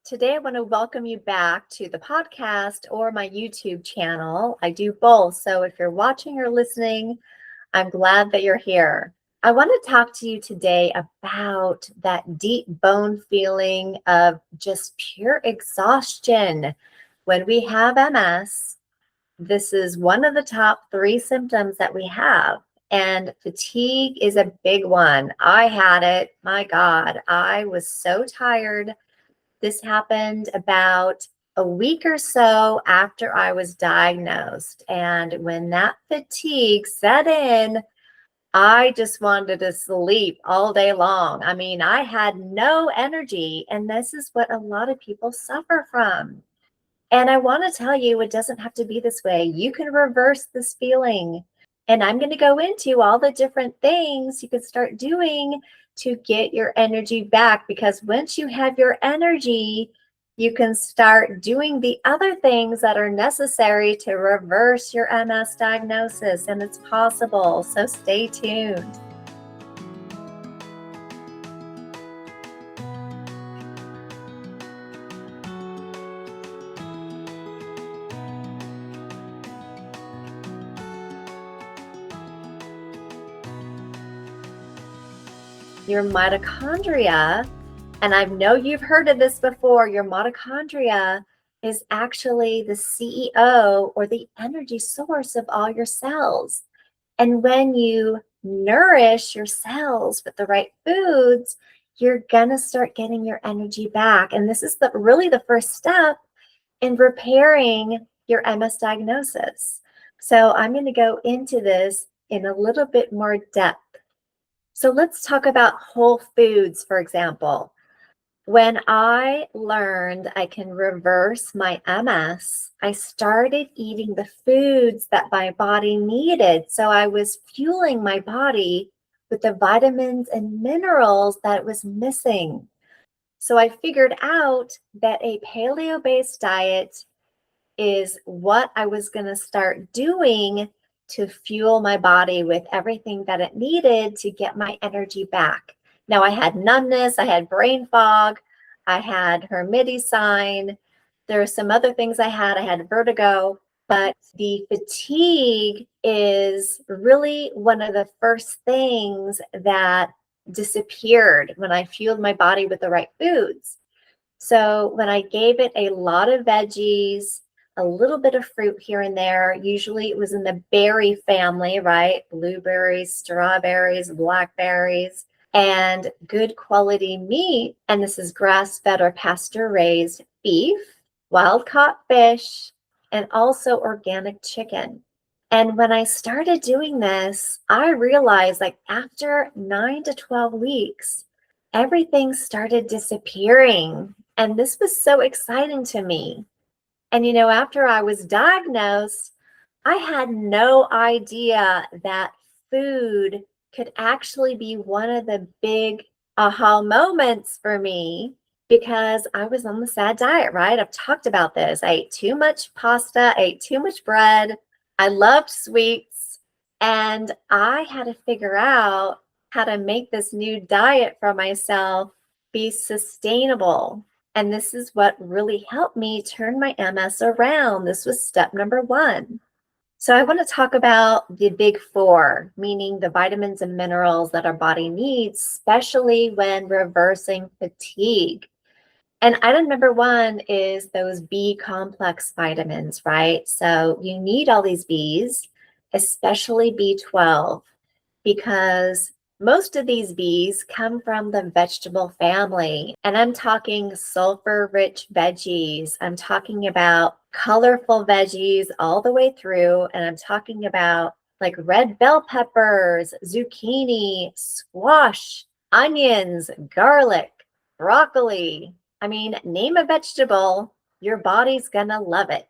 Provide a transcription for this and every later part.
Today, I want to welcome you back to the podcast or my YouTube channel. I do both. So if you're watching or listening, I'm glad that you're here. I want to talk to you today about that deep bone feeling of just pure exhaustion. When we have MS, this is one of the top 3 symptoms that we have. And fatigue is a big one. I had it. My God, I was so tired. This happened about a week or so after I was diagnosed. And when that fatigue set in, I just wanted to sleep all day long. I mean, I had no energy. And this is what a lot of people suffer from. And I want to tell you, it doesn't have to be this way. You can reverse this feeling. And I'm going to go into all the different things you can start doing to get your energy back. Because once you have your energy, you can start doing the other things that are necessary to reverse your MS diagnosis. And it's possible. So stay tuned. Your mitochondria, and I know you've heard of this before, your mitochondria is actually the CEO or the energy source of all your cells. And when you nourish your cells with the right foods, you're going to start getting your energy back. And this is really the first step in repairing your MS diagnosis. So I'm going to go into this in a little bit more depth. So let's talk about whole foods, for example. When I learned I can reverse my MS, I started eating the foods that my body needed. So I was fueling my body with the vitamins and minerals that it was missing. So I figured out that a paleo-based diet is what I was going to start doing to fuel my body with everything that it needed to get my energy back. Now, I had numbness, I had brain fog, I had Hermite sign. There are some other things I had vertigo, but the fatigue is really one of the first things that disappeared when I fueled my body with the right foods. So when I gave it a lot of veggies, a little bit of fruit here and there. Usually it was in the berry family, right? Blueberries, strawberries, blackberries, and good quality meat. And this is grass-fed or pasture-raised beef, wild-caught fish, and also organic chicken. And when I started doing this, I realized like after 9 to 12 weeks, everything started disappearing. And this was so exciting to me. And, after I was diagnosed, I had no idea that food could actually be one of the big aha moments for me because I was on the SAD diet, right? I've talked about this. I ate too much pasta, I ate too much bread. I loved sweets. And I had to figure out how to make this new diet for myself be sustainable. And this is what really helped me turn my MS around. This was step number 1. So I want to talk about the big 4, meaning the vitamins and minerals that our body needs, especially when reversing fatigue. And item number 1 is those B complex vitamins, right? So you need all these Bs, especially B12, because most of these Bs come from the vegetable family. And I'm talking sulfur-rich veggies. I'm talking about colorful veggies all the way through. And I'm talking about like red bell peppers, zucchini, squash, onions, garlic, broccoli. I mean, name a vegetable, your body's gonna love it.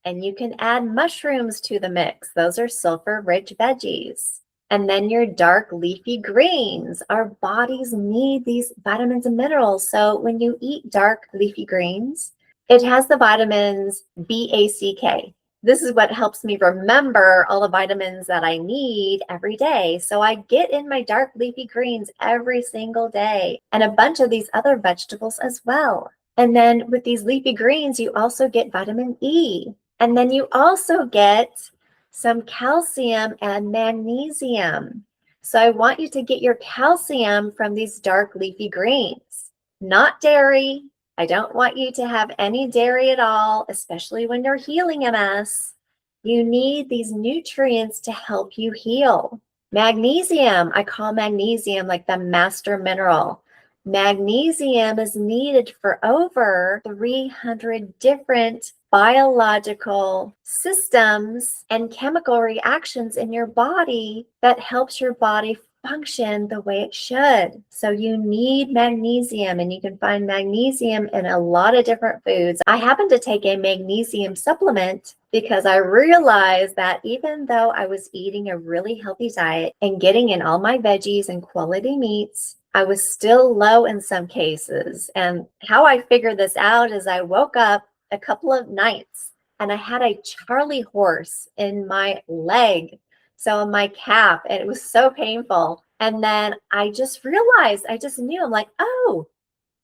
And you can add mushrooms to the mix. Those are sulfur-rich veggies. And then your dark leafy greens. Our bodies need these vitamins and minerals. So when you eat dark leafy greens, it has the vitamins BACK. This is what helps me remember all the vitamins that I need every day. So I get in my dark leafy greens every single day and a bunch of these other vegetables as well. And then with these leafy greens, you also get vitamin E. And then you also get some calcium and magnesium. So I want you to get your calcium from these dark leafy greens, not dairy. I don't want you to have any dairy at all, especially when you're healing MS. You need these nutrients to help you heal. Magnesium, I call magnesium like the master mineral. Magnesium is needed for over 300 different biological systems and chemical reactions in your body that helps your body function the way it should. So you need magnesium, and you can find magnesium in a lot of different foods. I happen to take a magnesium supplement because I realized that even though I was eating a really healthy diet and getting in all my veggies and quality meats, I was still low in some cases. And how I figured this out is I woke up a couple of nights and I had a Charlie horse in my leg, so in my calf, and it was so painful. And then I just realized, I just knew, I'm like, oh,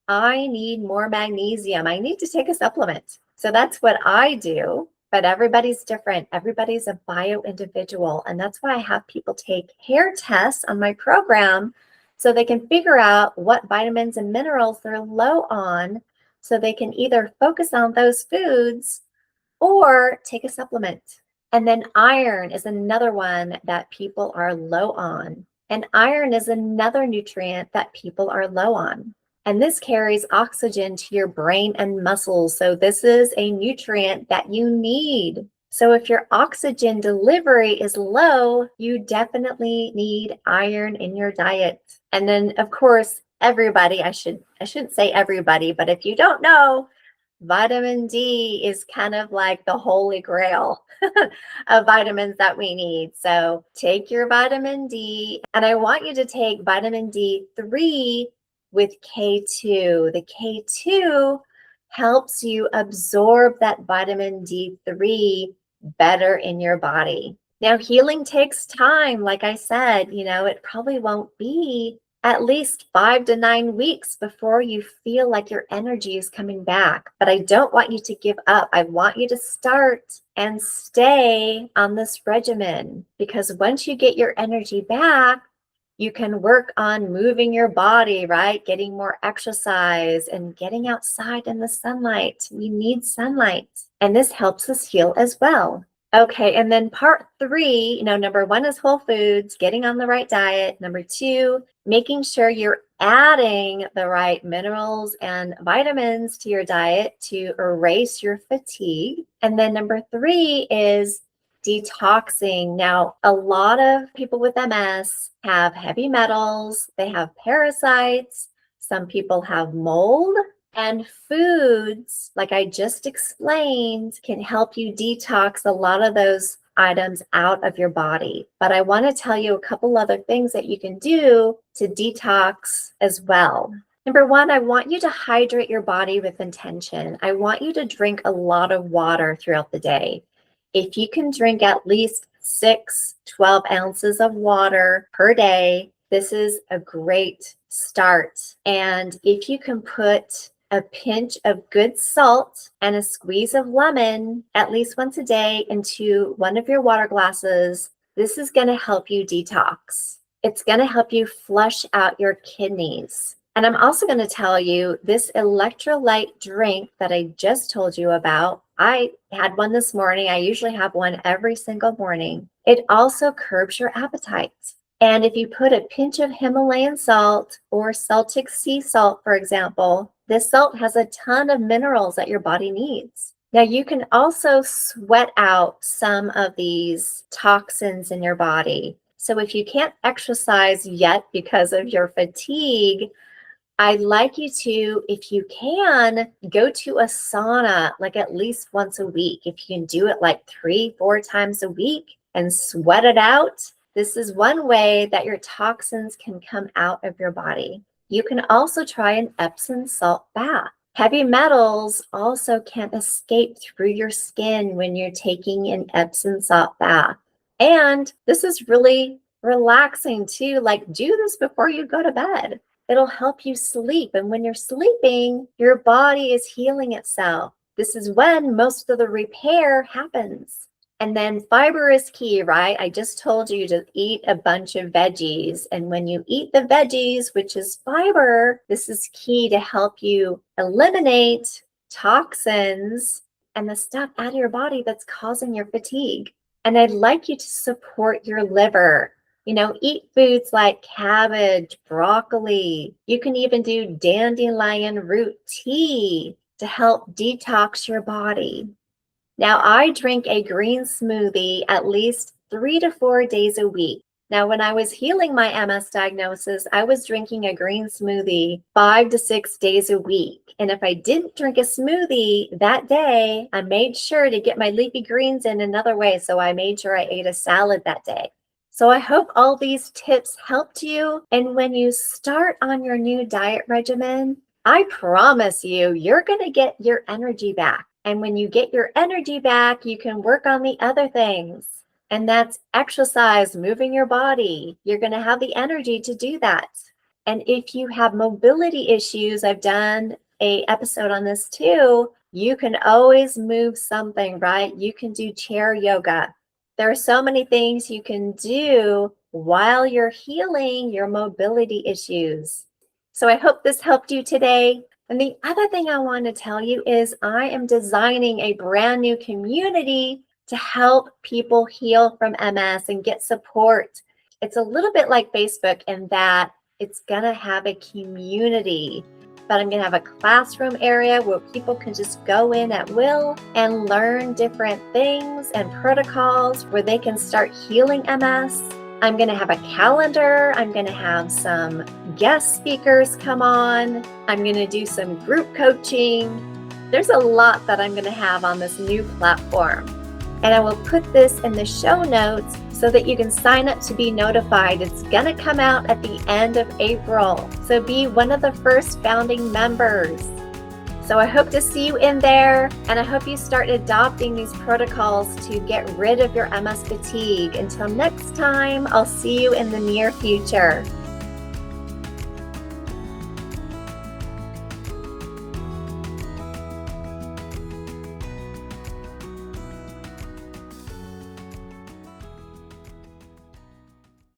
I need more magnesium. I need to take a supplement. So that's what I do. But everybody's different. Everybody's a bio individual. And that's why I have people take hair tests on my program so they can figure out what vitamins and minerals they're low on, so they can either focus on those foods or take a supplement. And then iron is another one that people are low on. And iron is another nutrient that people are low on. And this carries oxygen to your brain and muscles. So this is a nutrient that you need. So if your oxygen delivery is low, you definitely need iron in your diet. And then of course, everybody, I shouldn't say everybody, but if you don't know, vitamin D is kind of like the holy grail of vitamins that we need. So take your vitamin D, and I want you to take vitamin D3 with K2. The K2 helps you absorb that vitamin D3 better in your body. Now, healing takes time. Like I said, it probably won't be at least 5 to 9 weeks before you feel like your energy is coming back. But I don't want you to give up. I want you to start and stay on this regimen, because once you get your energy back, you can work on moving your body, right? Getting more exercise and getting outside in the sunlight. We need sunlight, and this helps us heal as well. Okay, and then part 3, number 1 is whole foods, getting on the right diet. Number 2, making sure you're adding the right minerals and vitamins to your diet to erase your fatigue. And then number 3 is detoxing. Now, a lot of people with MS have heavy metals, they have parasites, some people have mold. And foods, like I just explained, can help you detox a lot of those items out of your body. But I want to tell you a couple other things that you can do to detox as well. Number 1, I want you to hydrate your body with intention. I want you to drink a lot of water throughout the day. If you can drink at least 12 ounces of water per day, this is a great start. And if you can put a pinch of good salt and a squeeze of lemon at least once a day into one of your water glasses, this is going to help you detox. It's going to help you flush out your kidneys. And I'm also going to tell you, this electrolyte drink that I just told you about, I had one this morning. I usually have one every single morning. It also curbs your appetite. And if you put a pinch of Himalayan salt or Celtic sea salt, for example, this salt has a ton of minerals that your body needs. Now, you can also sweat out some of these toxins in your body. So if you can't exercise yet because of your fatigue, I'd like you to, if you can, go to a sauna like at least once a week. If you can do it like 3-4 times a week and sweat it out, this is one way that your toxins can come out of your body. You can also try an Epsom salt bath. Heavy metals also can't escape through your skin when you're taking an Epsom salt bath. And this is really relaxing too. Like, do this before you go to bed. It'll help you sleep. And when you're sleeping, your body is healing itself. This is when most of the repair happens. And then fiber is key, right? I just told you to eat a bunch of veggies. And when you eat the veggies, which is fiber, this is key to help you eliminate toxins and the stuff out of your body that's causing your fatigue. And I'd like you to support your liver. Eat foods like cabbage, broccoli. You can even do dandelion root tea to help detox your body. Now, I drink a green smoothie at least 3 to 4 days a week. Now, when I was healing my MS diagnosis, I was drinking a green smoothie 5 to 6 days a week. And if I didn't drink a smoothie that day, I made sure to get my leafy greens in another way. So I made sure I ate a salad that day. So I hope all these tips helped you. And when you start on your new diet regimen, I promise you, you're going to get your energy back. And when you get your energy back, you can work on the other things. And that's exercise, moving your body. You're going to have the energy to do that. And if you have mobility issues, I've done an episode on this too. You can always move something, right? You can do chair yoga. There are so many things you can do while you're healing your mobility issues. So I hope this helped you today. And the other thing I want to tell you is I am designing a brand new community to help people heal from MS and get support. It's a little bit like Facebook in that it's going to have a community, but I'm going to have a classroom area where people can just go in at will and learn different things and protocols where they can start healing MS. I'm going to have a calendar. I'm going to have some guest speakers come on. I'm going to do some group coaching. There's a lot that I'm going to have on this new platform. And I will put this in the show notes so that you can sign up to be notified. It's going to come out at the end of April. So be one of the first founding members. So I hope to see you in there, and I hope you start adopting these protocols to get rid of your MS fatigue. Until next time, I'll see you in the near future.